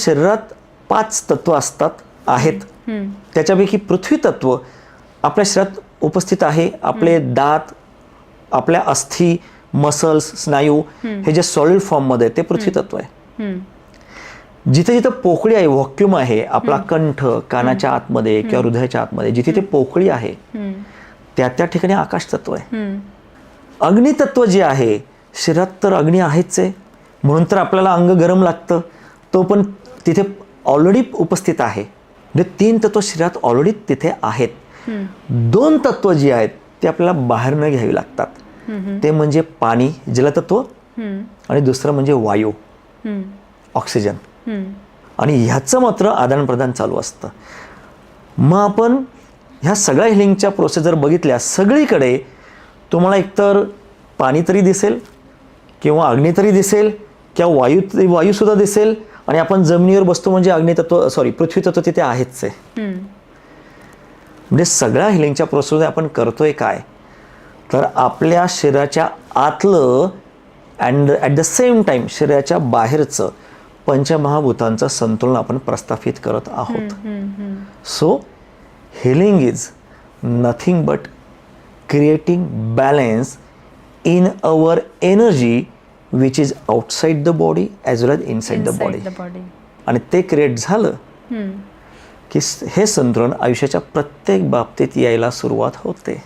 शरीरात 5 तत्व असतात आहेत. त्याच्यापैकी पृथ्वी तत्व आपल्या शरीरात उपस्थित आहे. आपले दात, आपल्या अस्थी, मसल्स, स्नायू हे जे सॉलिड फॉर्ममध्ये ते पृथ्वी तत्व आहे. जिथे जिथे पोकळी आहे, व्हॅक्यूम आहे, आपला कंठ कानाच्या आतमध्ये किंवा हृदयाच्या आतमध्ये जिथे ते पोकळी आहे त्या त्या ठिकाणी आकाश तत्व आहे. अग्नितत्व जे आहे, शरीरात तर अग्नी आहेच आहे, म्हणून तर आपल्याला अंग गरम लागतं, तो पण तिथे ऑलरेडी उपस्थित आहे. म्हणजे 3 तत्व शरीरात ऑलरेडी तिथे आहेत. 2 तत्व जी आहेत ते आपल्याला बाहेरनं घ्यावी लागतात. ते म्हणजे पाणी, जलतत्व, आणि दुसरं म्हणजे वायू, ऑक्सिजन. आणि ह्याचं मात्र आदानप्रदान चालू असतं. मग आपण ह्या सगळ्या हिलिंगच्या प्रोसेस जर बघितल्या, सगळीकडे तुम्हाला एकतर पाणी तरी दिसेल किंवा अग्नी तरी दिसेल किंवा वायूसुद्धा दिसेल, आणि आपण जमिनीवर बसतो म्हणजे अग्नितत्व पृथ्वी तत्व तिथे आहेच आहे. म्हणजे सगळ्या हिलिंगच्या प्रोसेसमध्ये आपण करतोय काय, तर आपल्या शरीराच्या आतलं and at the same time शरीराच्या बाहेरचं पंचमहाभूतांचं संतुलन आपण प्रस्थापित करत आहोत. So healing is nothing but creating balance in our energy which is outside the body as well as inside the body. आणि ते क्रिएट झालं की हे संतुलन आयुष्याच्या प्रत्येक बाबतीत यायला सुरुवात होते.